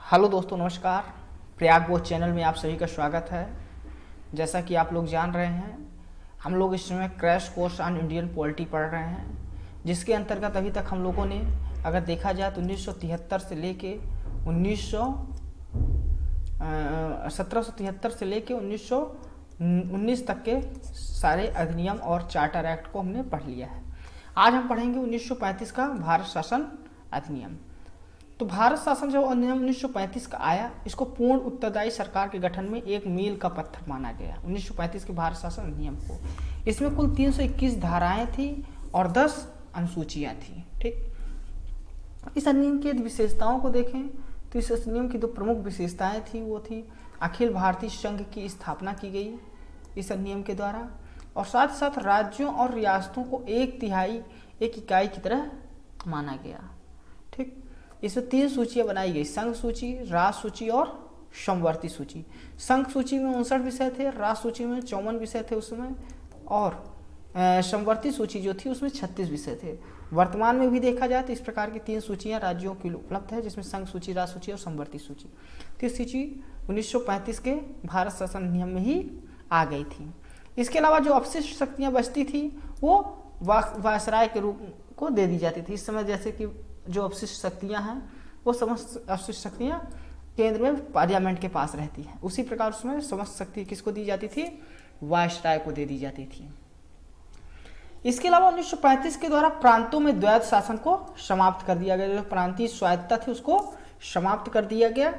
Hello दोस्तों, नमस्कार। प्रयाग बोध चैनल में आप सभी का स्वागत है। जैसा कि आप लोग जान रहे हैं, हम लोग इस समय crash course on Indian polity पढ़ रहे हैं, जिसके अंतर्गत अभी तक हम लोगों ने अगर देखा जाए तो 1973 से लेके 1773 से लेके 1919 तक के सारे अधिनियम और चार्टर एक्ट को हमने पढ़ लिया है। आज हम पढ़ेंगे 1935 का भारत शासन अधिनियम। तो भारत शासन जब अधिनियम 1935 का आया, इसको पूर्ण उत्तरदायी सरकार के गठन में एक मील का पत्थर माना गया 1935 के भारत शासन अधिनियम को। इसमें कुल 321 धाराएं थी और 10 अनुसूचियां थी। ठीक, इस अधिनियम की विशेषताओं को देखें तो इस अधिनियम की दो प्रमुख विशेषताएं थी, वो थी अखिल भारतीय संघ की स्थापना की गई इस अधिनियम के द्वारा, और साथ ही साथ राज्यों और रियासतों को एक तिहाई एक इकाई की तरह माना गया। ठीक, इसमें 3 सूचियां बनाई गई, संघ सूची, राज सूची और समवर्ती सूची। संघ सूची में 59 विषय थे, राज सूची में 54 विषय थे उसमें, और समवर्ती सूची जो थी उसमें 36 विषय थे। वर्तमान में भी देखा जाए तो इस प्रकार की 3 सूचियां राज्यों की उपलब्ध है, जिसमें संघ सूची, राज सूची और समवर्ती सूची। तो ये सूची 1935 के भारत शासन अधिनियम में ही आ गई थी। इसके अलावा जो अपशिष्ट शक्तियाँ बचती थी वो वायसराय के रूप को दे दी जाती थी। इस समय जैसे कि जो अपशिष्ट शक्तियाँ हैं वो समस्त अपशिष्ट शक्तियाँ केंद्र में पार्लियामेंट के पास रहती हैं, उसी प्रकार उसमें समस्त शक्ति किसको दी जाती थी? वायसराय को दे दी जाती थी। इसके अलावा 1935 के द्वारा प्रांतों में द्वैध शासन को समाप्त कर दिया गया। जो प्रांतीय स्वायत्तता थी उसको समाप्त कर दिया गया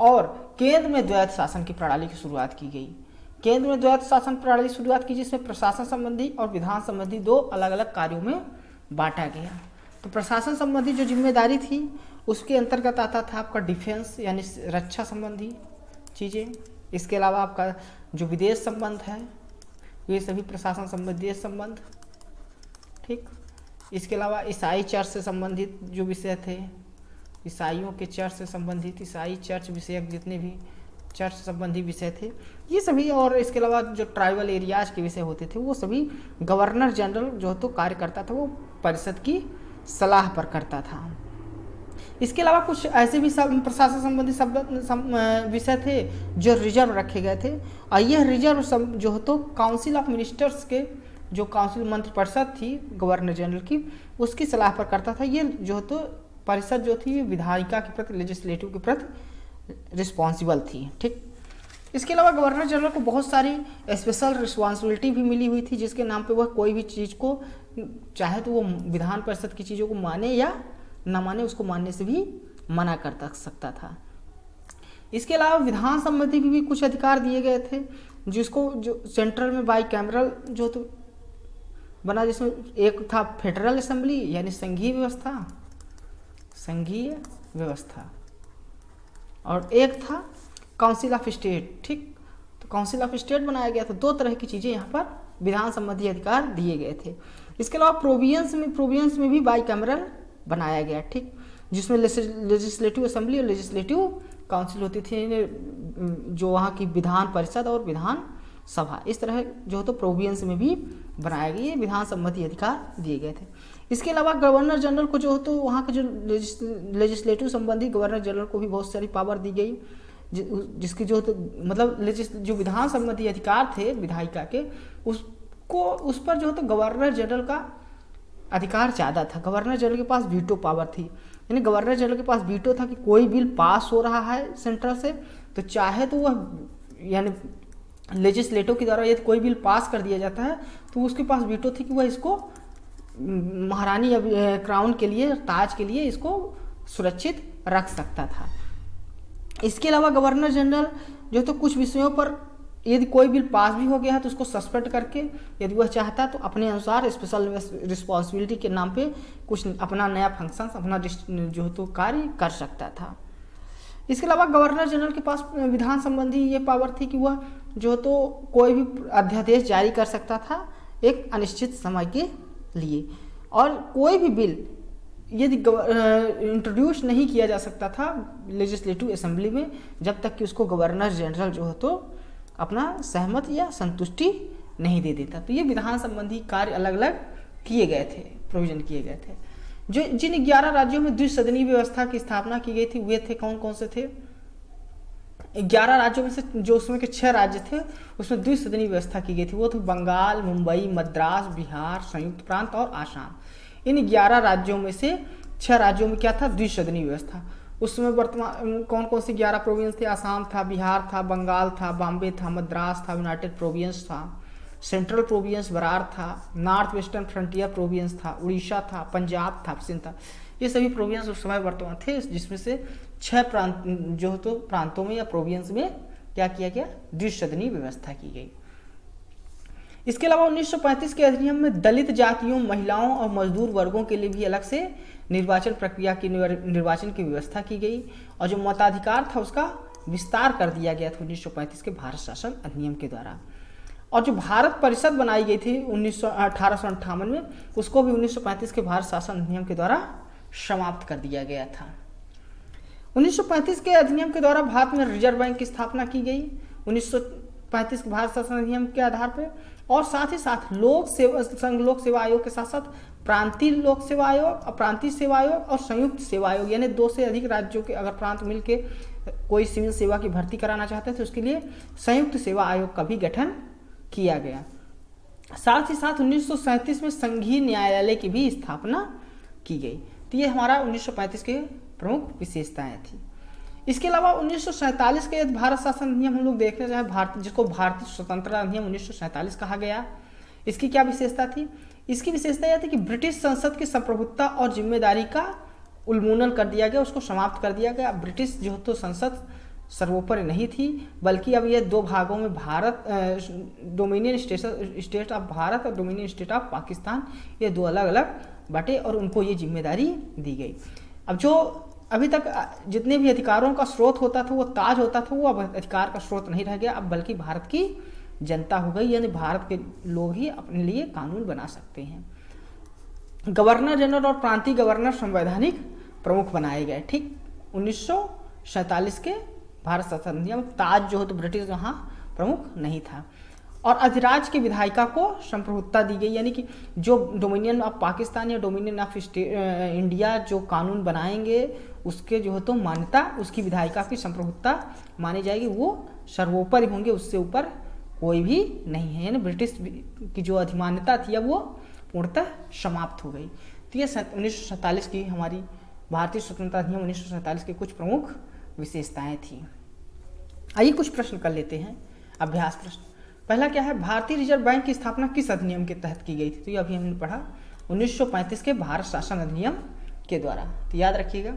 और केंद्र में द्वैध शासन की प्रणाली की शुरुआत की गई। केंद्र में द्वैध शासन प्रणाली की शुरुआत की, जिसमें प्रशासन संबंधी और विधान संबंधी 2 अलग अलग कार्यों में बांटा गया। तो प्रशासन संबंधी जो जिम्मेदारी थी उसके अंतर्गत आता था आपका डिफेंस यानी रक्षा संबंधी चीज़ें। इसके अलावा आपका जो विदेश संबंध है ये सभी प्रशासन संबंधी संबंध। ठीक, इसके अलावा ईसाई चर्च से संबंधित जो विषय थे, ईसाइयों के चर्च से संबंधित ईसाई चर्च विषयक जितने भी चर्च संबंधी विषय थे ये सभी, और इसके अलावा जो ट्राइबल एरियाज के विषय होते थे वो सभी गवर्नर जनरल जो तो कार्य करता था वो परिषद की सलाह पर करता था। इसके अलावा कुछ ऐसे भी प्रशासन संबंधी विषय थे जो रिजर्व रखे गए थे, और यह रिजर्व जो तो काउंसिल ऑफ मिनिस्टर्स के जो काउंसिल मंत्रिपरिषद थी गवर्नर जनरल की उसकी सलाह पर करता था। ये जो तो परिषद जो थी विधायिका के प्रति, लेजिस्लेटिव के प्रति रिस्पॉन्सिबल थी। ठीक, इसके अलावा गवर्नर जनरल को बहुत सारी स्पेशल रिस्पॉन्सिबिलिटी भी मिली हुई थी, जिसके नाम पे वह कोई भी चीज़ को चाहे तो वो विधान परिषद की चीज़ों को माने या न माने, उसको मानने से भी मना कर सकता था। इसके अलावा विधान संबंधी भी कुछ अधिकार दिए गए थे, जिसको जो सेंट्रल में बाई कैमरल जो तो बना, जिसमें एक था फेडरल असेंबली यानी संघीय व्यवस्था, और एक था काउंसिल ऑफ स्टेट। ठीक, तो काउंसिल ऑफ स्टेट बनाया गया था। 2 तरह की चीज़ें यहाँ पर विधान संबंधी अधिकार दिए गए थे। इसके अलावा प्रोवियंस में भी बाई कैमरल बनाया गया। ठीक, जिसमें लेजिस्लेटिव असेंबली और लेजिस्लेटिव काउंसिल होती थी, जो वहाँ की विधान परिषद और विधान सभा, इस तरह जो तो प्रोवियंस में भी बनाया गया, ये विधान संबंधी अधिकार दिए गए थे। इसके अलावा गवर्नर जनरल को जो तो वहाँ के जो लेजिस्लेटिव संबंधी गवर्नर जनरल को भी बहुत सारी पावर दी गई, जिसकी जो तो मतलब जो विधान संबंधी अधिकार थे विधायिका के, उस पर जो तो गवर्नर जनरल का अधिकार ज़्यादा था। गवर्नर जनरल के पास वीटो पावर थी, यानी गवर्नर जनरल के पास वीटो था कि कोई बिल पास हो रहा है सेंट्रल से तो चाहे तो वह यानी लेजिस्लेटिव के द्वारा यदि कोई बिल पास कर दिया जाता है तो उसके पास वीटो थी कि वह इसको महारानी क्राउन के लिए, ताज के लिए इसको सुरक्षित रख सकता था। इसके अलावा गवर्नर जनरल जो तो कुछ विषयों पर यदि कोई बिल पास भी हो गया है तो उसको सस्पेंड करके यदि वह चाहता तो अपने अनुसार स्पेशल रिस्पॉन्सिबिलिटी के नाम पे कुछ अपना नया फंक्शन, अपना जो तो कार्य कर सकता था। इसके अलावा गवर्नर जनरल के पास विधान संबंधी ये पावर थी कि वह जो तो कोई भी अध्यादेश जारी कर सकता था एक अनिश्चित समय के लिए, और कोई भी बिल यदि इंट्रोड्यूस नहीं किया जा सकता था लेजिस्लेटिव असेंबली में जब तक कि उसको गवर्नर जनरल जो है तो अपना सहमत या संतुष्टि नहीं दे देता। तो ये विधान संबंधी कार्य अलग अलग किए गए थे, प्रोविजन किए गए थे। जो जिन 11 राज्यों में द्विसदनीय व्यवस्था की स्थापना की गई थी वे थे कौन कौन से थे? 11 राज्यों में से जो उसमें के 6 राज्य थे उसमें द्विसदनीय व्यवस्था की गई थी, वो थे बंगाल, मुंबई, मद्रास, बिहार, संयुक्त प्रांत और आसाम। इन 11 राज्यों में से 6 राज्यों में क्या था? द्विसदनीय व्यवस्था। उसमें वर्तमान कौन कौन से 11 प्रोविंस थे? आसाम था, बिहार था, बंगाल था, बॉम्बे था, मद्रास था, यूनाइटेड प्रोविंस था, सेंट्रल प्रोविंस बरार था, नॉर्थ वेस्टर्न फ्रंटियर प्रोविंस था, उड़ीसा था, पंजाब था, सिंध था। ये सभी प्रोविंस उस समय वर्तमान थे, जिसमें से 6 प्रांत जो तो प्रांतों में या प्रोविंस में क्या किया गया? द्विसदनीय व्यवस्था की गई। इसके अलावा 1935 के अधिनियम में दलित जातियों, महिलाओं और मजदूर वर्गों के लिए भी अलग से निर्वाचन प्रक्रिया की निर्वाचन की व्यवस्था की गई और जो मताधिकार था उसका विस्तार कर दिया गया था 1935 के भारत शासन अधिनियम के द्वारा। और जो भारत परिषद बनाई गई थी 1858 में, उसको भी 1935 के भारत शासन अधिनियम के द्वारा समाप्त कर दिया गया था। 1935 के अधिनियम के द्वारा भारत में रिजर्व बैंक की स्थापना की गई 1935 के भारत शासन अधिनियम के आधार पर, और साथ ही साथ संघ लोक सेवा आयोग के साथ साथ प्रांतीय लोक सेवा आयोग और प्रांतीय सेवा आयोग और संयुक्त सेवा आयोग, यानी 2 से अधिक राज्यों के अगर प्रांत मिलके कोई सिविल सेवा की भर्ती कराना चाहते हैं तो उसके लिए संयुक्त सेवा आयोग का भी गठन किया गया। साथ ही साथ 1937 में संघीय न्यायालय की भी स्थापना की गई। तो ये हमारा 1935 के प्रमुख विशेषताएं थी। इसके अलावा 1947 के भारत शासन अधिनियम हम लोग देखने चाहे जिसको भारतीय स्वतंत्रता अधिनियम 1947 कहा गया, इसकी क्या विशेषता थी? इसकी विशेषता यह थी कि ब्रिटिश संसद की संप्रभुता और जिम्मेदारी का उन्मूलन कर दिया गया, उसको समाप्त कर दिया गया। ब्रिटिश जो तो संसद सर्वोपरि नहीं थी, बल्कि अब ये 2 भागों में Bharat dominion state of Bharat और डोमिनियन स्टेट ऑफ पाकिस्तान, ये 2 अलग अलग बटे और उनको ये जिम्मेदारी दी गई। अब जो अभी तक जितने भी अधिकारों का स्रोत होता था, वो ताज होता था, वो अब अधिकार का स्रोत नहीं रह गया, अब बल्कि भारत की जनता हो गई, यानी भारत के लोग ही अपने लिए कानून बना सकते हैं। गवर्नर जनरल और प्रांतीय गवर्नर संवैधानिक प्रमुख बनाए गए। ठीक 1947 के भारत शासन अधिनियम ताज जो हो तो ब्रिटिश वहाँ प्रमुख नहीं था। और अधिराज्य की विधायिका को संप्रभुता दी गई, यानी कि जो डोमिनियन ऑफ पाकिस्तान या डोमिनियन ऑफ इंडिया जो कानून बनाएंगे उसके जो है तो मान्यता उसकी विधायिका की संप्रभुता मानी जाएगी, वो सर्वोपरि होंगे, उससे ऊपर कोई भी नहीं है। यानी ब्रिटिश की जो अधिमान्यता थी अब वो पूर्णतः समाप्त हो गई। तो ये 1947 की हमारी भारतीय स्वतंत्रता अधिनियम 1947 के कुछ प्रमुख विशेषताएं थी। आइए कुछ प्रश्न कर लेते हैं, अभ्यास प्रश्न। पहला क्या है? भारतीय रिजर्व बैंक की स्थापना किस अधिनियम के तहत की गई थी? तो ये अभी हमने पढ़ा 1935 के भारत शासन अधिनियम के द्वारा, तो याद रखिएगा।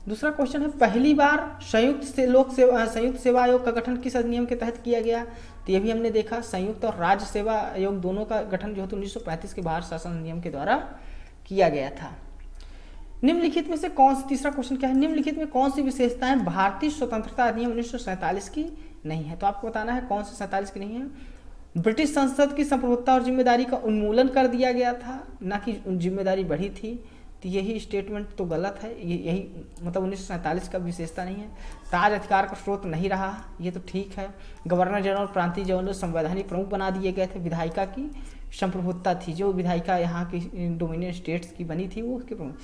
दूसरा क्वेश्चन है, पहली बार संयुक्त सेवा आयोग का गठन किस अधिनियम के तहत किया गया? तो ये भी हमने देखा, संयुक्त और राज्य सेवा आयोग दोनों का गठन जो है 1935 के भारत शासन अधिनियम के द्वारा किया गया था। निम्नलिखित में से कौन सी, तीसरा क्वेश्चन क्या है, निम्नलिखित में कौन सी विशेषताएं भारतीय स्वतंत्रता अधिनियम 1947 की नहीं है? तो आपको बताना है कौन सी 47 की नहीं है। ब्रिटिश संसद की संप्रभुता और जिम्मेदारी का उन्मूलन कर दिया गया था, ना कि जिम्मेदारी बढ़ी थी। तो यही स्टेटमेंट तो गलत है, यही मतलब 1947 का विशेषता नहीं है। ताज अधिकार का स्रोत नहीं रहा, ये तो ठीक है। गवर्नर जनरल प्रांतीय जनरल संवैधानिक प्रमुख बना दिए गए थे, विधायिका की संप्रभुता थी, जो विधायिका यहाँ की डोमिनियन स्टेट्स की बनी थी वो उसके प्रमुख।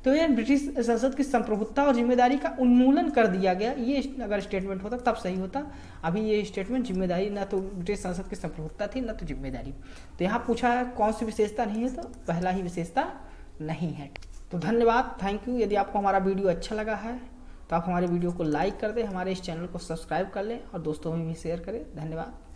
तो ये ब्रिटिश संसद की संप्रभुता और जिम्मेदारी का उन्मूलन कर दिया गया, ये अगर स्टेटमेंट होता तब सही होता। अभी ये स्टेटमेंट जिम्मेदारी, ना तो ब्रिटिश संसद की संप्रभुता थी ना तो जिम्मेदारी। तो यहाँ पूछा है कौन सी विशेषता नहीं है, तो पहला ही विशेषता नहीं है। तो धन्यवाद, थैंक यू। यदि आपको हमारा वीडियो अच्छा लगा है तो आप हमारे वीडियो को लाइक कर दें, हमारे इस चैनल को सब्सक्राइब कर लें और दोस्तों में भी शेयर करें। धन्यवाद।